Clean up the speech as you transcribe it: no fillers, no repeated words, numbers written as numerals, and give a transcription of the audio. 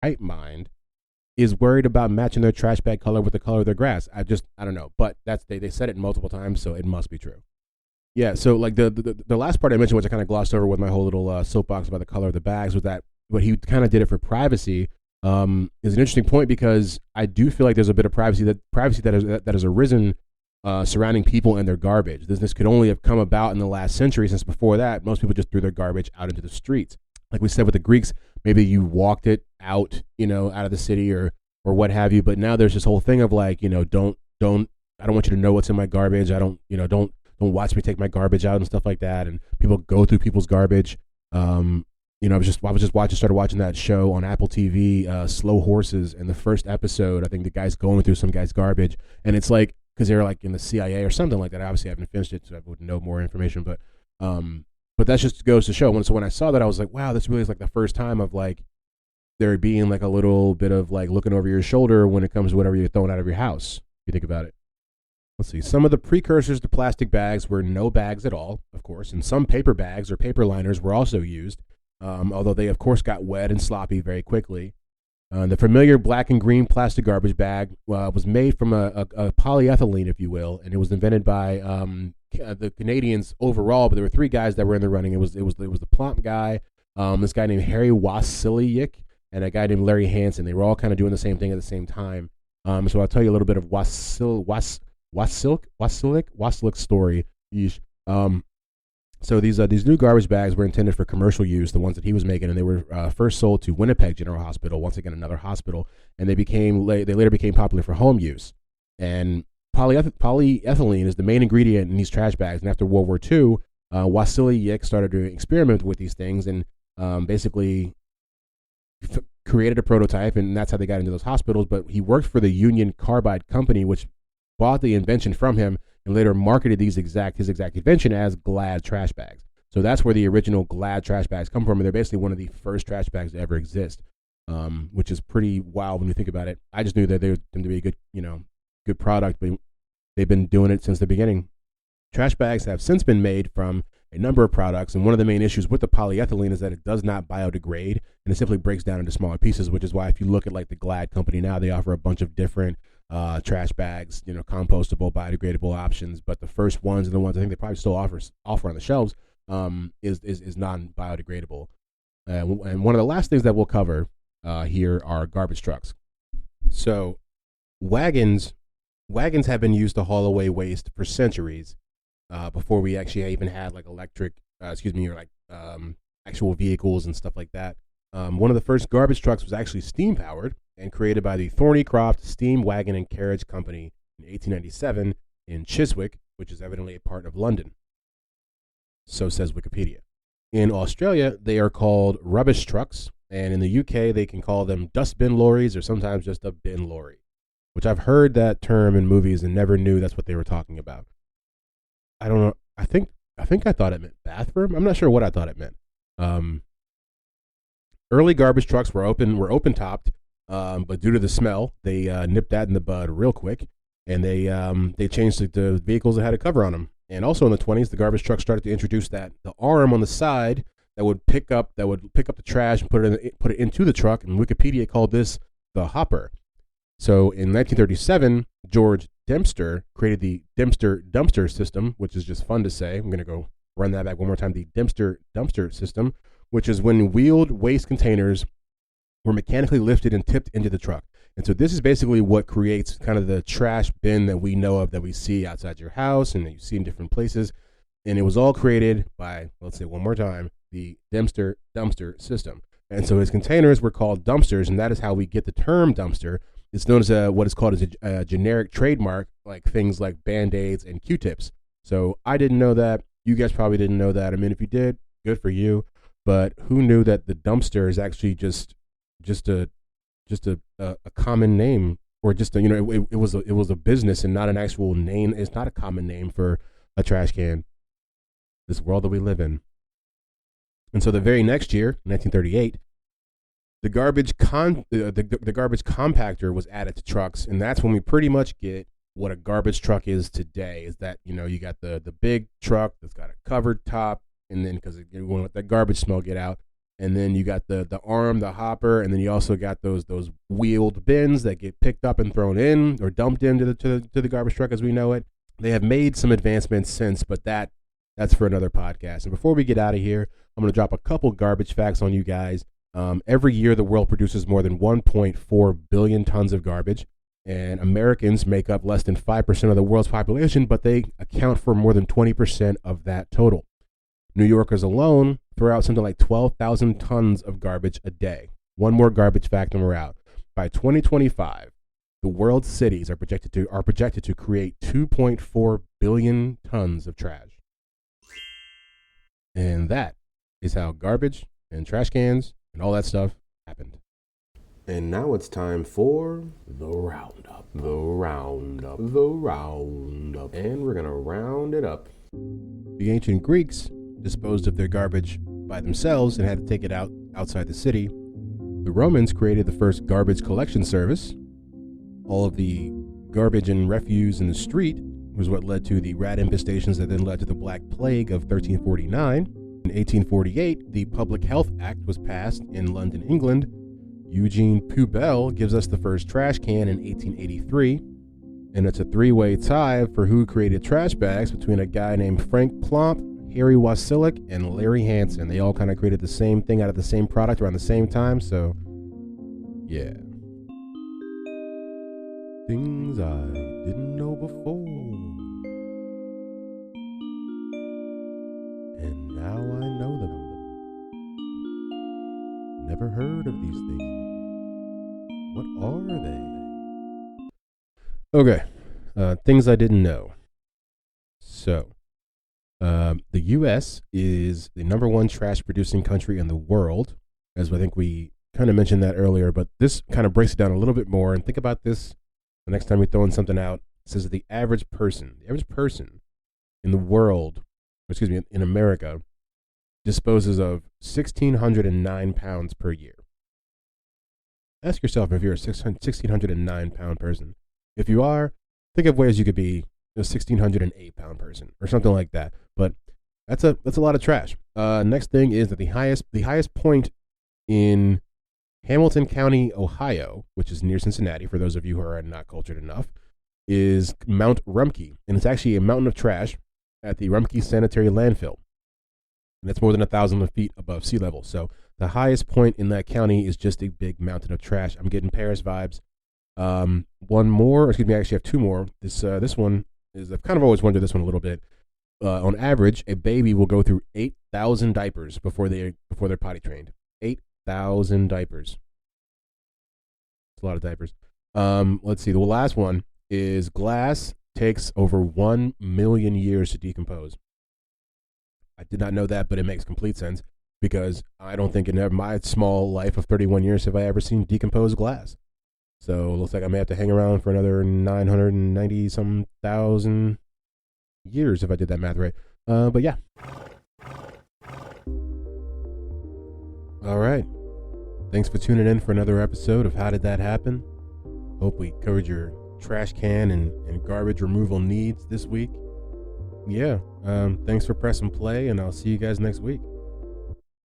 right mind is worried about matching their trash bag color with the color of their grass. I don't know, but they said it multiple times, so it must be true. Yeah, so like the last part I mentioned, which I kind of glossed over with my whole little soapbox about the color of the bags, was that but he kind of did it for privacy. Is an interesting point because I do feel like there's a bit of privacy that has arisen surrounding people and their garbage. This could only have come about in the last century, since before that, most people just threw their garbage out into the streets. Like we said with the Greeks, maybe you walked it out, out of the city or what have you. But now there's this whole thing of like, don't I don't want you to know what's in my garbage. I don't, don't watch me take my garbage out and stuff like that. And people go through people's garbage. Started watching that show on Apple TV, Slow Horses, and the first episode, I think the guy's going through some guy's garbage, and it's like because they're like in the CIA or something like that. Obviously, I haven't finished it, so I wouldn't know more information, but that just goes to show. So when I saw that, I was like, wow, this really is like the first time of like there being like a little bit of like looking over your shoulder when it comes to whatever you're throwing out of your house. If you think about it. Let's see. Some of the precursors to plastic bags were no bags at all, of course, and some paper bags or paper liners were also used. Although they, of course, got wet and sloppy very quickly. The familiar black and green plastic garbage bag was made from a polyethylene, if you will, and it was invented by the Canadians overall. But there were three guys that were in the running. It was the Plump guy, this guy named Harry Wasilek, and a guy named Larry Hansen. They were all kind of doing the same thing at the same time. So I'll tell you a little bit of Wasilik's story. So these new garbage bags were intended for commercial use, the ones that he was making, and they were first sold to Winnipeg General Hospital, once again another hospital, and they later became popular for home use. And polyethylene is the main ingredient in these trash bags. And after World War II, Wasilek started to experiment with these things and basically created a prototype, and that's how they got into those hospitals. But he worked for the Union Carbide Company, which bought the invention from him and later marketed his exact invention as Glad trash bags. So that's where the original Glad trash bags come from, and they're basically one of the first trash bags to ever exist, which is pretty wild when you think about it. I just knew that they were going to be a good product, but they've been doing it since the beginning. Trash bags have since been made from a number of products, and one of the main issues with the polyethylene is that it does not biodegrade, and it simply breaks down into smaller pieces, which is why if you look at like the Glad company now, they offer a bunch of different trash bags, compostable, biodegradable options. But the first ones and the ones I think they probably still offer on the shelves is non-biodegradable. And one of the last things that we'll cover here are garbage trucks. So wagons have been used to haul away waste for centuries before we actually even had like actual vehicles and stuff like that. One of the first garbage trucks was actually steam powered and created by the Thornycroft Steam Wagon and Carriage Company in 1897 in Chiswick, which is evidently a part of London. So says Wikipedia. In Australia, they are called rubbish trucks, and in the UK, they can call them dustbin lorries or sometimes just a bin lorry, which I've heard that term in movies and never knew that's what they were talking about. I don't know. I think I thought it meant bathroom. I'm not sure what I thought it meant. Early garbage trucks were open topped, but due to the smell, they nipped that in the bud real quick, and they changed it to vehicles that had a cover on them. And also in the 1920s, the garbage truck started to introduce the arm on the side that would pick up the trash and put it into the truck. And Wikipedia called this the hopper. So in 1937, George Dempster created the Dempster dumpster system, which is just fun to say. I'm going to go run that back one more time. The Dempster dumpster system, which is when wheeled waste containers were mechanically lifted and tipped into the truck. And so this is basically what creates kind of the trash bin that we know of, that we see outside your house and that you see in different places. And it was all created by, let's say one more time, the Dempster dumpster system. And so his containers were called dumpsters, and that is how we get the term dumpster. It's known as what is called as a generic trademark, like things like Band-Aids and Q-tips. So I didn't know that. You guys probably didn't know that. I mean, if you did, good for you. But who knew that the dumpster is actually just a common name, or just it was a business and not an actual name. It's not a common name for a trash can. This world that we live in. And so the very next year, 1938, the garbage compactor was added to trucks, and that's when we pretty much get what a garbage truck is today. Is that you got the big truck that's got a covered top, and then because you want to let that garbage smell get out, and then you got the arm, the hopper, and then you also got those wheeled bins that get picked up and thrown in or dumped into the garbage truck as we know it. They have made some advancements since, but that's for another podcast. And before we get out of here, I'm going to drop a couple garbage facts on you guys. Every year, the world produces more than 1.4 billion tons of garbage, and Americans make up less than 5% of the world's population, but they account for more than 20% of that total. New Yorkers alone throw out something like 12,000 tons of garbage a day. One more garbage fact and we're out. By 2025, the world's cities are projected to create 2.4 billion tons of trash. And that is how garbage and trash cans and all that stuff happened. And now it's time for the roundup. The roundup. The roundup. And we're going to round it up. The ancient Greeks disposed of their garbage by themselves and had to take it outside the city. The Romans created the first garbage collection service. All of the garbage and refuse in the street was what led to the rat infestations that then led to the Black Plague of 1349. In 1848, the Public Health Act was passed in London, England. Eugene Poubelle gives us the first trash can in 1883. And it's a three-way tie for who created trash bags between a guy named Frank Plomp, Harry Wasilic, and Larry Hansen. They all kind of created the same thing out of the same product around the same time, so yeah. Things I didn't know before. And now I know them. Never heard of these things. What are they? Okay, things I didn't know. So, the U.S. is the number one trash producing country in the world, as I think we kind of mentioned that earlier, but this kind of breaks it down a little bit more. And think about this the next time you're throwing something out. It says that the average person in the world, in America, disposes of 1,609 pounds per year. Ask yourself if you're a 1,609 pound person. If you are, think of ways you could be a 1,608 pound person or something like that. But that's a lot of trash. Next thing is that the highest point in Hamilton County, Ohio, which is near Cincinnati, for those of you who are not cultured enough, is Mount Rumpke. And it's actually a mountain of trash at the Rumpke Sanitary Landfill. And that's more than 1,000 feet above sea level. So the highest point in that county is just a big mountain of trash. I'm getting Paris vibes. One more, I actually have two more. This one is, I've kind of always wondered this one a little bit. On average, a baby will go through 8,000 diapers before they're potty trained. 8,000 diapers. It's a lot of diapers. Let's see. The last one is glass takes over 1 million years to decompose. I did not know that, but it makes complete sense because I don't think in my small life of 31 years have I ever seen decomposed glass. So it looks like I may have to hang around for another 990-some thousand years if I did that math right. But yeah. All right. Thanks for tuning in for another episode of How Did That Happen? Hope we covered your trash can and garbage removal needs this week. Yeah. Thanks for pressing play, and I'll see you guys next week.